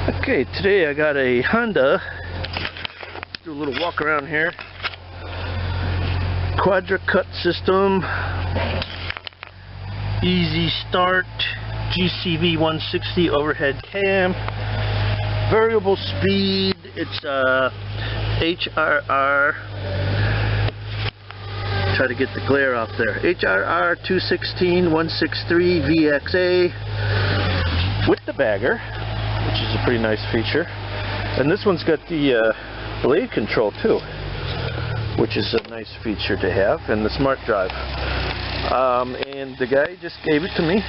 Okay, today I got a Honda. Let's do a little walk around here. Quadra cut system, easy start, GCV 160 overhead cam, variable speed. It's HRR. Try to get the glare off there. HRR 216 163 VXA with the bagger, which is a pretty nice feature. And this one's got the blade control too, which is a nice feature to have, and the smart drive. And the guy just gave it to me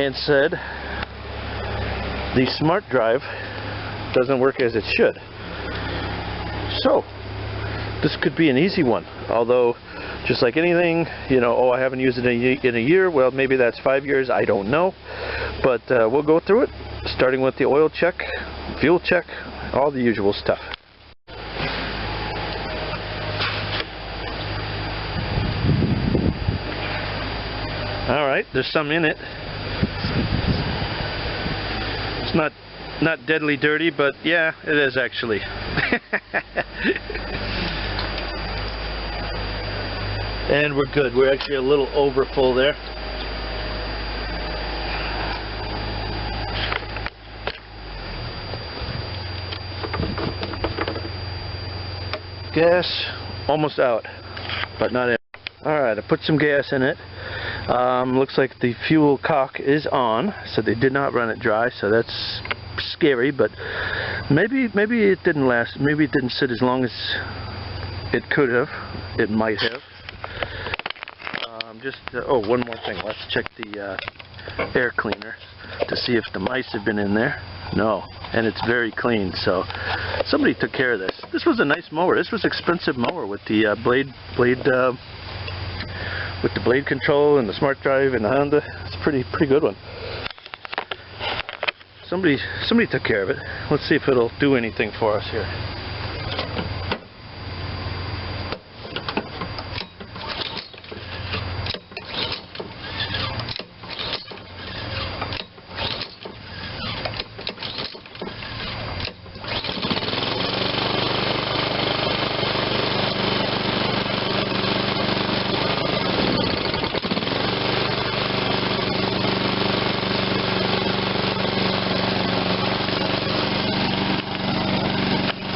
and said the smart drive doesn't work as it should. So this could be an easy one, although just like anything, you know, oh, I haven't used it in a year. Well, maybe that's 5 years, I don't know, but we'll go through it, starting with the oil check, fuel check, all the usual stuff. Alright, there's some in it. It's not deadly dirty, but yeah, it is actually. And we're good. We're actually a little over full there. Gas almost out, but not in. Alright, I put some gas in it. Looks like the fuel cock is on, so they did not run it dry, so that's scary, but maybe it didn't last. Maybe it didn't sit as long as it could have. It might have. Oh, one more thing. Let's check the air cleaner to see if the mice have been in there. No, and it's very clean, so somebody took care of this. This was a nice mower. This was an expensive mower with the blade control and the smart drive and the Honda. It's a pretty good one. Somebody took care of it. Let's see if it'll do anything for us here.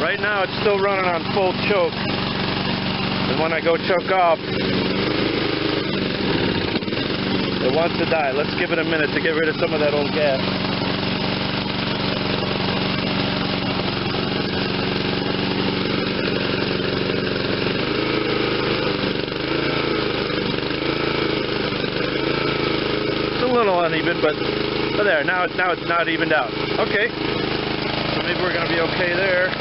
Right now it's still running on full choke, and when I go choke off, it wants to die. Let's give it a minute to get rid of some of that old gas. It's a little uneven, but there, now it's not evened out. Okay, so maybe we're going to be okay there.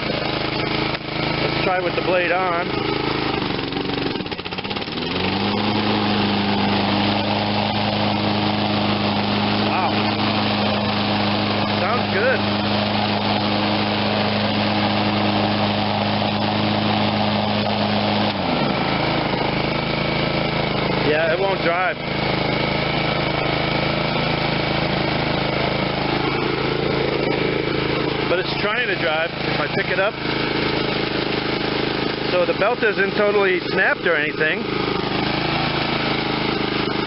Let's try with the blade on. Wow. Sounds good. Yeah, it won't drive. But it's trying to drive if I pick it up. So the belt isn't totally snapped or anything,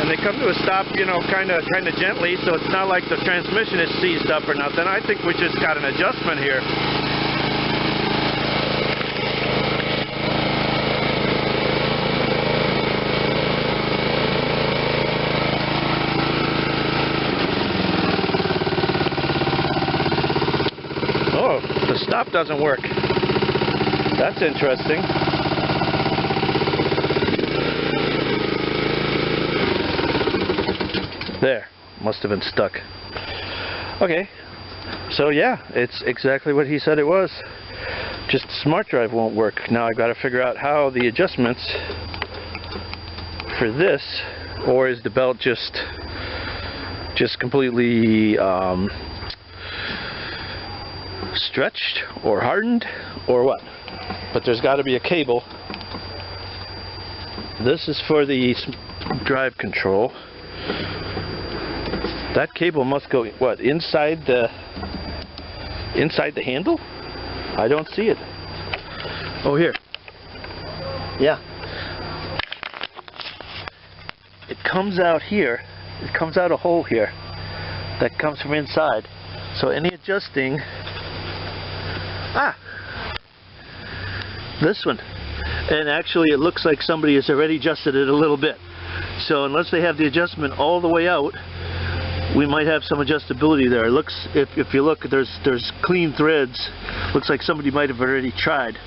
and they come to a stop, you know, kind of gently. So it's not like the transmission is seized up or nothing. I think we just got an adjustment here. Oh, the stop doesn't work. That's interesting. There, must have been stuck. Okay, so yeah, it's exactly what he said it was. Just the smart drive won't work. Now I've got to figure out how the adjustments for this, or is the belt just completely stretched or hardened or what? But there's got to be a cable. This is for the drive control. That cable must go, what, inside the handle? I don't see it. Oh, here. Yeah. It comes out here. It comes out a hole here that comes from inside. So any adjusting, this one. And actually it looks like somebody has already adjusted it a little bit. So unless they have the adjustment all the way out, we might have some adjustability there. It looks, if you look, there's clean threads. Looks like somebody might have already tried.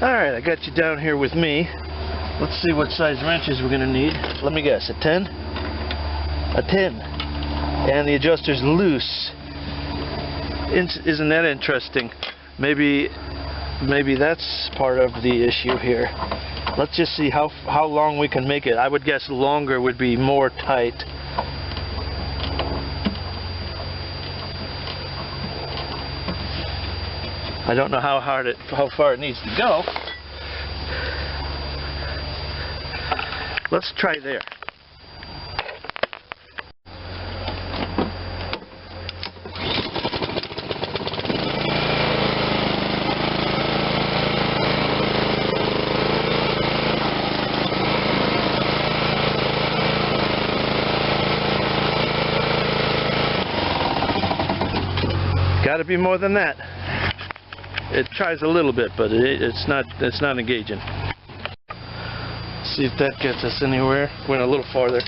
Alright, I got you down here with me. Let's see what size wrenches we're going to need. Let me guess, a 10? A 10. And the adjuster's loose. Isn't that interesting? Maybe that's part of the issue here. Let's just see how long we can make it. I would guess longer would be more tight. I don't know how far it needs to go. Let's try there. Got to be more than that. It tries a little bit, but it's not engaging. See if that gets us anywhere. Went a little farther.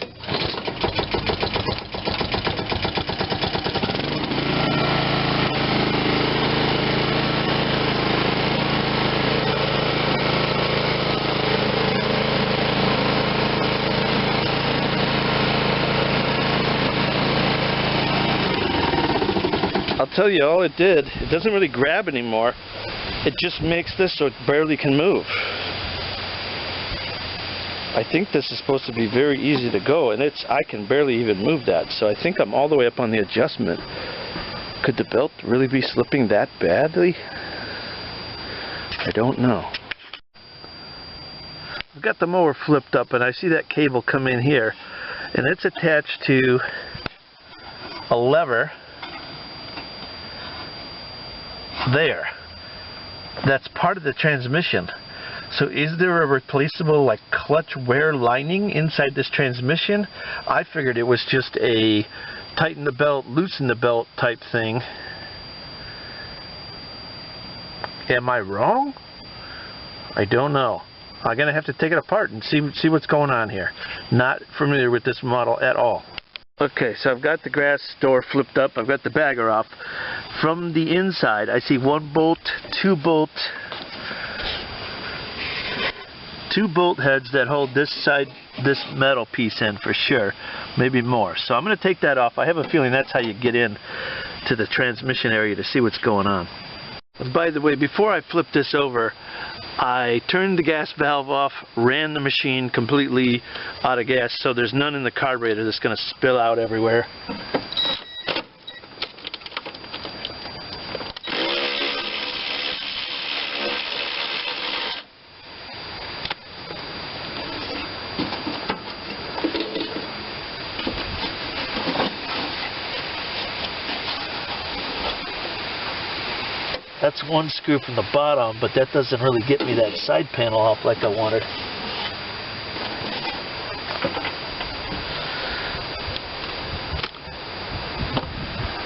I'll tell you, all it did, it doesn't really grab anymore. It just makes this so it barely can move. I think this is supposed to be very easy to go, and I can barely even move that. So I think I'm all the way up on the adjustment. Could the belt really be slipping that badly? I don't know. I've got the mower flipped up, and I see that cable come in here, and it's attached to a lever there. That's part of the transmission. So is there a replaceable like clutch wear lining inside this transmission? I figured it was just a tighten the belt, loosen the belt type thing. Am I wrong? I don't know. I'm gonna have to take it apart and see what's going on here. Not familiar with this model at all. Okay, so I've got the grass door flipped up. I've got the bagger off. From the inside, I see 1 bolt, 2 bolt heads that hold this side, this metal piece in for sure. Maybe more. So I'm going to take that off. I have a feeling that's how you get in to the transmission area to see what's going on. And by the way, before I flip this over, I turned the gas valve off, ran the machine completely out of gas, so there's none in the carburetor that's going to spill out everywhere. That's one screw from the bottom, but that doesn't really get me that side panel off like I wanted.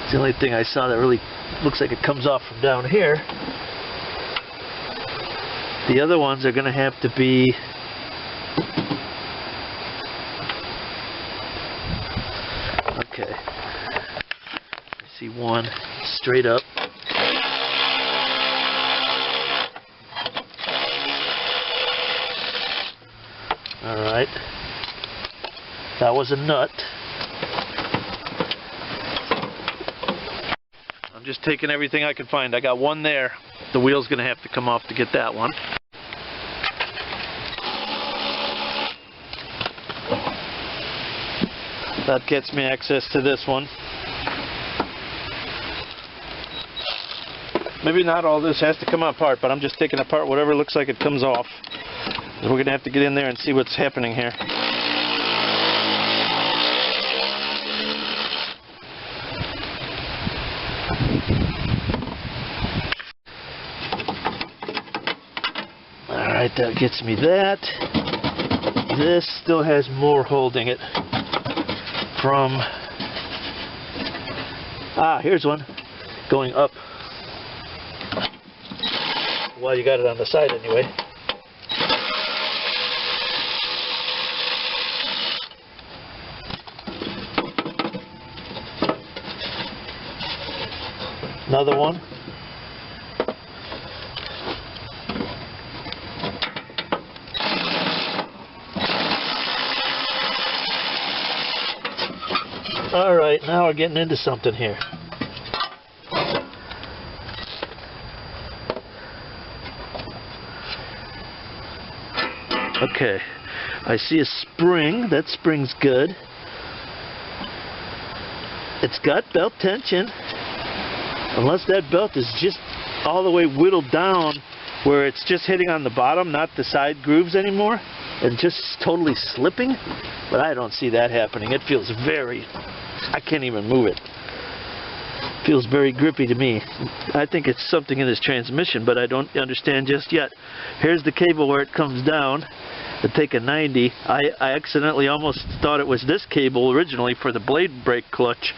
It's the only thing I saw that really looks like it comes off from down here. The other ones are going to have to be okay. I see one straight up. Alright, that was a nut. I'm just taking everything I can find. I got one there. The wheel's going to have to come off to get that one. That gets me access to this one. Maybe not all this has to come apart, but I'm just taking apart whatever looks like it comes off. We're going to have to get in there and see what's happening here. Alright, that gets me that. This still has more holding it from... here's one. Going up. Well, you got it on the side anyway. Another one. Alright, now we're getting into something here. Okay, I see a spring. That spring's good. It's got belt tension. Unless that belt is just all the way whittled down where it's just hitting on the bottom, not the side grooves anymore, and just totally slipping. But I don't see that happening. It feels very... I can't even move it. Feels very grippy to me. I think it's something in this transmission, but I don't understand just yet. Here's the cable where it comes down. To take a 90. I accidentally almost thought it was this cable originally for the blade brake clutch,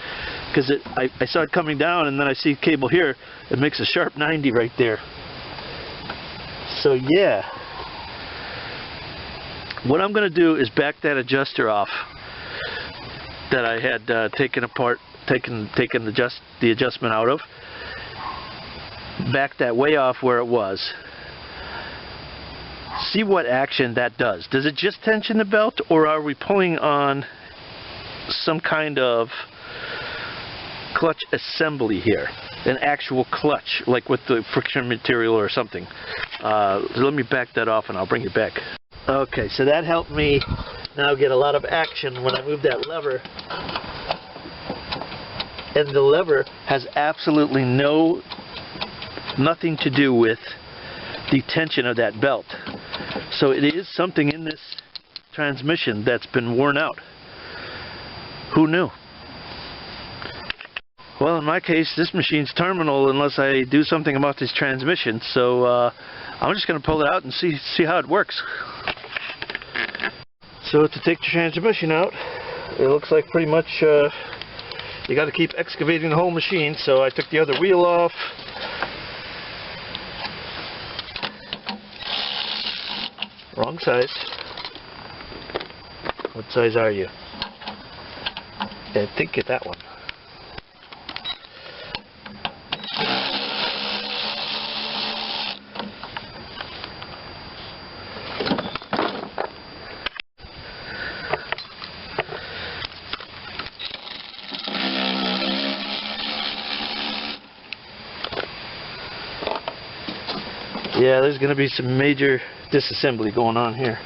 because I saw it coming down, and then I see cable here. It makes a sharp 90 right there. So yeah, what I'm going to do is back that adjuster off that I had taken apart, taken the adjustment out of. Back that way off where it was. See what action that does. Does it just tension the belt, or are we pulling on some kind of clutch assembly here? An actual clutch, like with the friction material or something. Let me back that off and I'll bring it back. Okay, so that helped me now get a lot of action when I move that lever. And the lever has absolutely nothing to do with the tension of that belt. So it is something in this transmission that's been worn out. Who knew? Well, in my case, this machine's terminal unless I do something about this transmission. So I'm just going to pull it out and see how it works. So to take the transmission out, it looks like pretty much you got to keep excavating the whole machine. So I took the other wheel off. Wrong size. What size are you? I think get that one. Yeah, there's going to be some major disassembly going on here.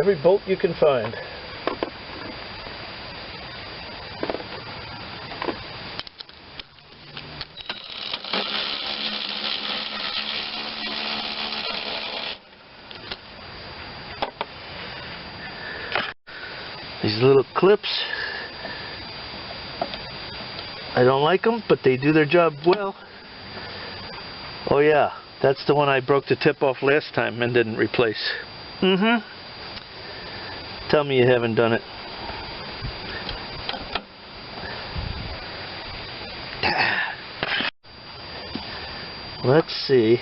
Every bolt you can find. These little clips, I don't like them, but they do their job well. Oh yeah, that's the one I broke the tip off last time and didn't replace. Tell me you haven't done it. Let's see.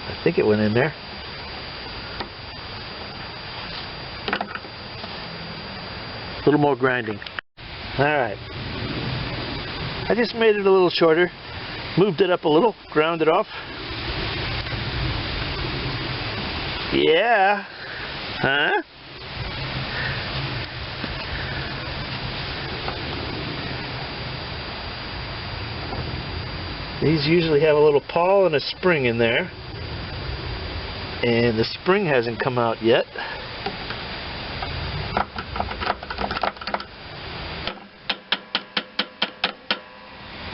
I think it went in there. A little more grinding. Alright. I just made it a little shorter. Moved it up a little. Ground it off. Yeah. Huh? These usually have a little pawl and a spring in there. And the spring hasn't come out yet.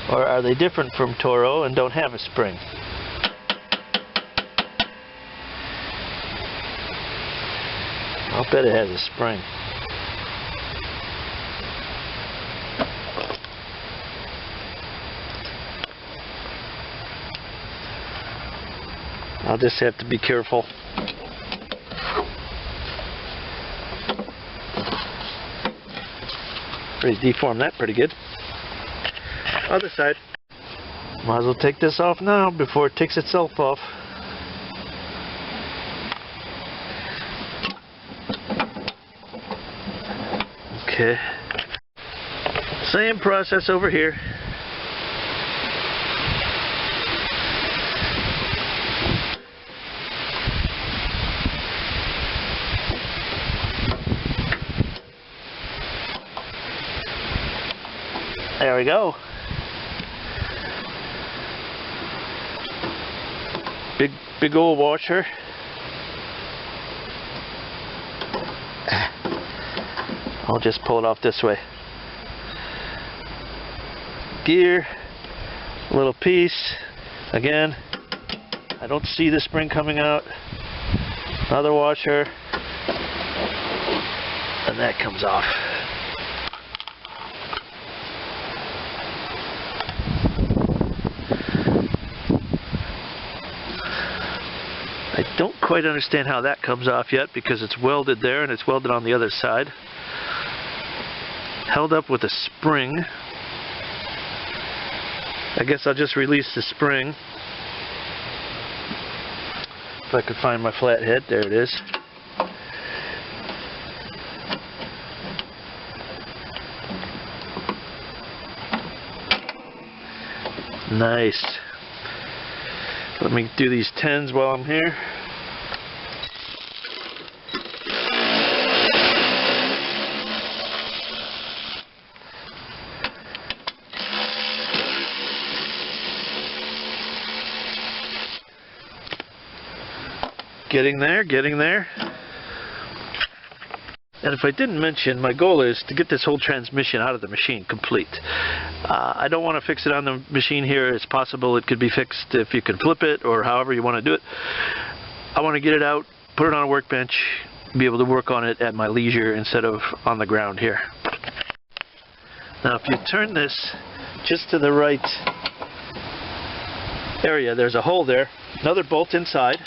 Or are they different from Toro and don't have a spring? I'll bet it has a spring. I'll just have to be careful. Pretty deformed that pretty good. Other side. Might as well take this off now before it takes itself off. Okay. Same process over here. There we go. Big old washer. I'll just pull it off this way. Gear, little piece. Again, I don't see the spring coming out. Another washer, and that comes off. I don't quite understand how that comes off yet because it's welded there and it's welded on the other side. Held up with a spring. I guess I'll just release the spring. If I could find my flathead, there it is. Nice. Let me do these 10s while I'm here. Getting there, getting there. And if I didn't mention, my goal is to get this whole transmission out of the machine complete. I don't want to fix it on the machine here. It's possible it could be fixed if you can flip it or however you want to do it. I want to get it out, put it on a workbench, be able to work on it at my leisure instead of on the ground here. Now if you turn this just to the right area, there's a hole there, another bolt inside.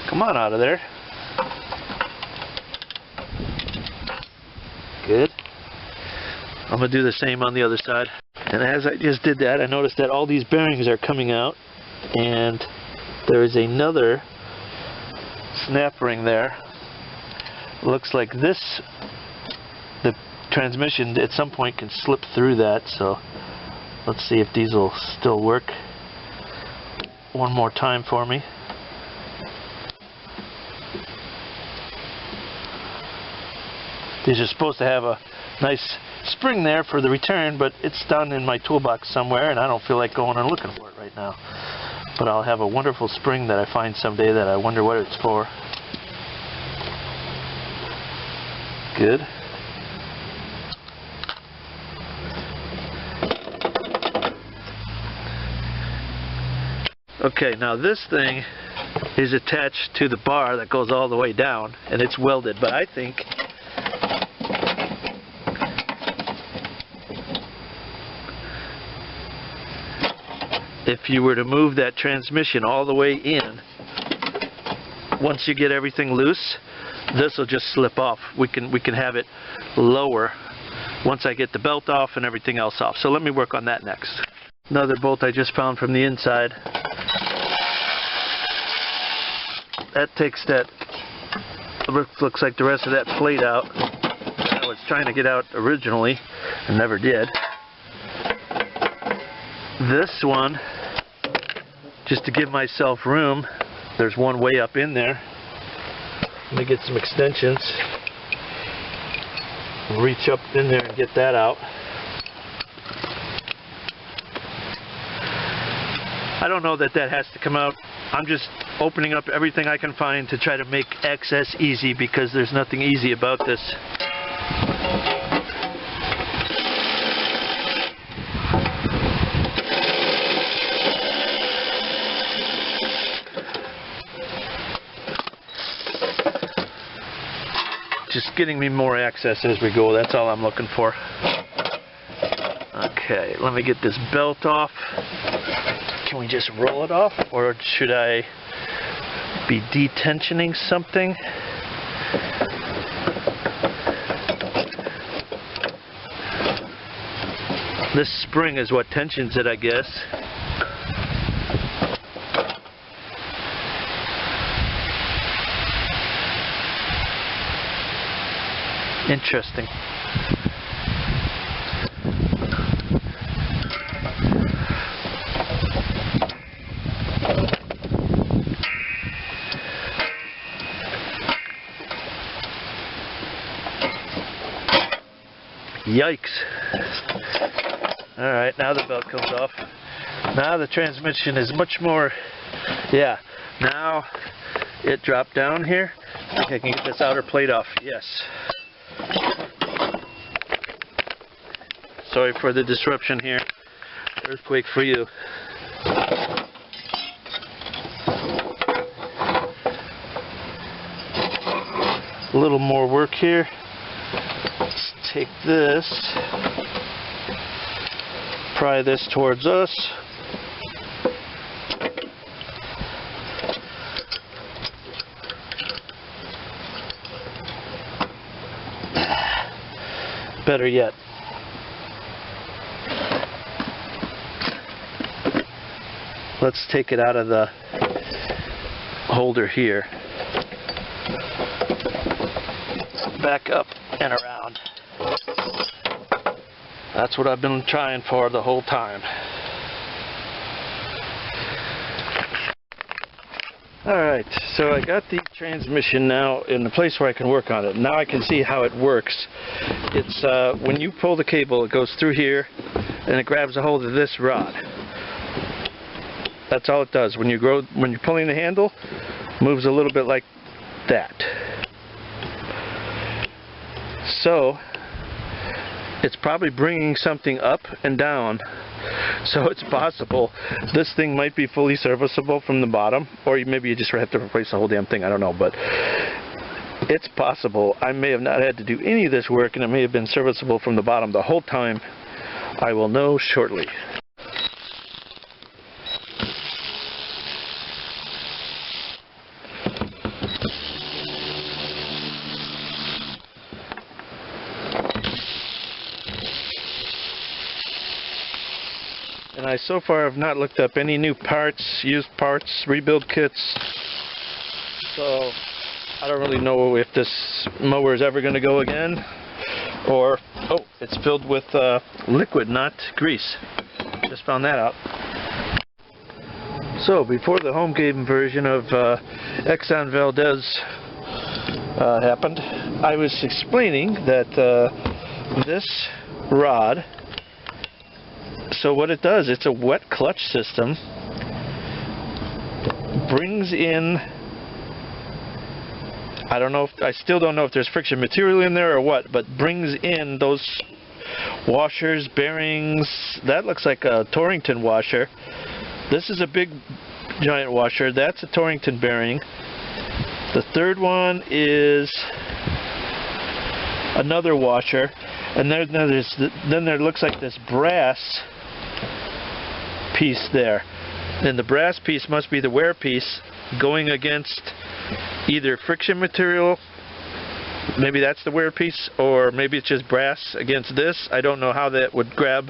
Come on out of there. Good. I'm going to do the same on the other side. And as I just did that, I noticed that all these bearings are coming out. And there is another snap ring there. Looks like this, the transmission at some point can slip through that. So let's see if these will still work. One more time for me. These are supposed to have a nice spring there for the return, but it's down in my toolbox somewhere and I don't feel like going and looking for it right now. But I'll have a wonderful spring that I find someday that I wonder what it's for. Good. Okay, now this thing is attached to the bar that goes all the way down and it's welded, but I think if you were to move that transmission all the way in, once you get everything loose, this will just slip off. We can have it lower once I get the belt off and everything else off. So let me work on that next. Another bolt I just found from the inside. That takes that, looks like the rest of that plate out. I was trying to get out originally and never did. This one, just to give myself room, there's one way up in there. Let me get some extensions. Reach up in there and get that out. I don't know that that has to come out. I'm just opening up everything I can find to try to make access easy because there's nothing easy about this. getting me more access as we go. That's all I'm looking for. Okay, let me get this belt off. Can we just roll it off, or should I be detensioning something? This spring is what tensions it, I guess. Interesting. Yikes. Alright, now the belt comes off. Now the transmission is much more, yeah, now it dropped down here. I think I can get this outer plate off, yes. Sorry for the disruption here. Earthquake for you. A little more work here. Let's take this, pry this towards us. Better yet. Let's take it out of the holder here. Back up and around. That's what I've been trying for the whole time. Alright, so I got the transmission now in the place where I can work on it. Now I can see how it works. It's when you pull the cable, it goes through here and it grabs a hold of this rod. That's all it does. When you're pulling the handle, moves a little bit like that. So it's probably bringing something up and down. So it's possible this thing might be fully serviceable from the bottom, or maybe you just have to replace the whole damn thing. I don't know, but it's possible I may have not had to do any of this work and it may have been serviceable from the bottom the whole time. I will know shortly. And I so far have not looked up any new parts, used parts, rebuild kits. So I don't really know if this mower is ever going to go again. Or, oh, it's filled with liquid, not grease. Just found that out. So before the home game version of Exxon Valdez happened, I was explaining that this rod, so what it does, it's a wet clutch system, brings in, I still don't know if there's friction material in there or what, but brings in those washers, bearings. That looks like a Torrington washer. This is a big giant washer. That's a Torrington bearing. The third one is another washer, and then there looks like this brass piece there. And the brass piece must be the wear piece going against either friction material, maybe that's the wear piece, or maybe it's just brass against this. I don't know how that would grab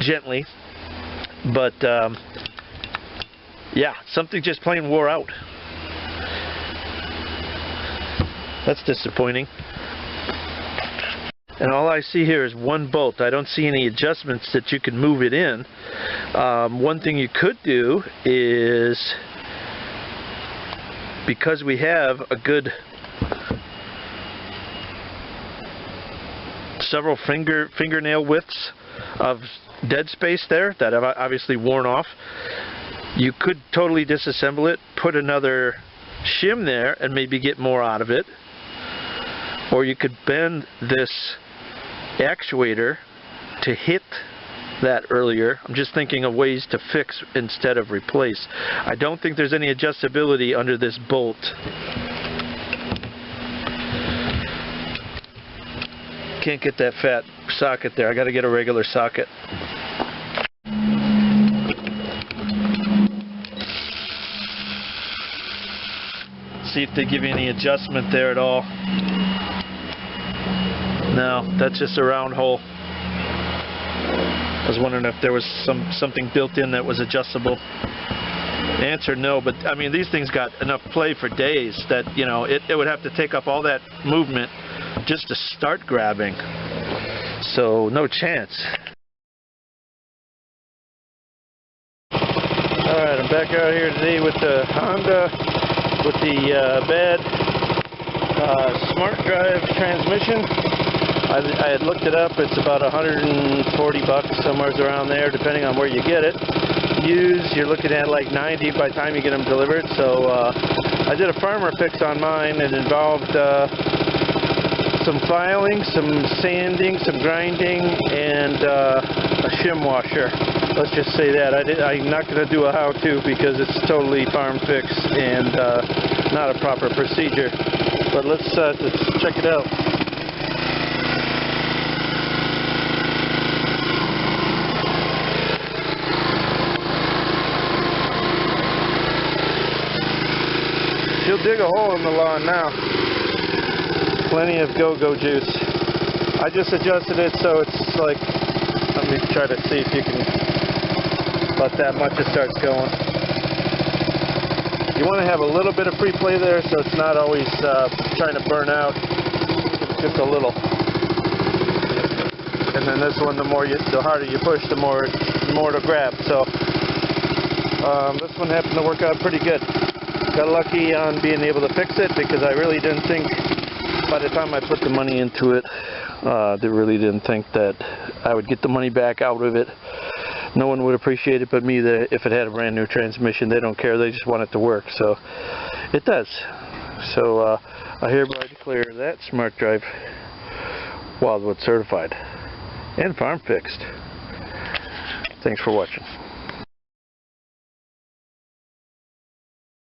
gently, but yeah, something just plain wore out. That's disappointing. And all I see here is one bolt. I don't see any adjustments that you can move it in. One thing you could do is, because we have a good several fingernail widths of dead space there that have obviously worn off, you could totally disassemble it, put another shim there and maybe get more out of it. Or you could bend this actuator to hit that earlier. I'm just thinking of ways to fix instead of replace. I don't think there's any adjustability under this bolt. Can't get that fat socket there. I got to get a regular socket. See if they give you any adjustment there at all. No, that's just a round hole. I was wondering if there was something built in that was adjustable. The answer no, but I mean these things got enough play for days that, you know, it would have to take up all that movement just to start grabbing. So no chance. Alright, I'm back out here today with the Honda, with the bad smart drive transmission. I had looked it up. It's about $140, somewhere around there, depending on where you get it. Used, you're looking at like 90 by the time you get them delivered. So I did a farmer fix on mine. It involved some filing, some sanding, some grinding, and a shim washer. Let's just say that. I'm not going to do a how-to because it's totally farm fix and not a proper procedure. But let's check it out. She'll dig a hole in the lawn now. Plenty of go-go juice. I just adjusted it so it's like, let me try to see if you can, about that much it starts going. You want to have a little bit of free play there so it's not always trying to burn out. Just a little. And then this one, the harder you push, the more to grab. So this one happened to work out pretty good. Got lucky on being able to fix it because I really didn't think, by the time I put the money into it, they really didn't think that I would get the money back out of it. No one would appreciate it but me if it had a brand new transmission. They don't care, they just want it to work. So it does. So I hereby declare that smart drive Wildwood certified and farm fixed. Thanks for watching.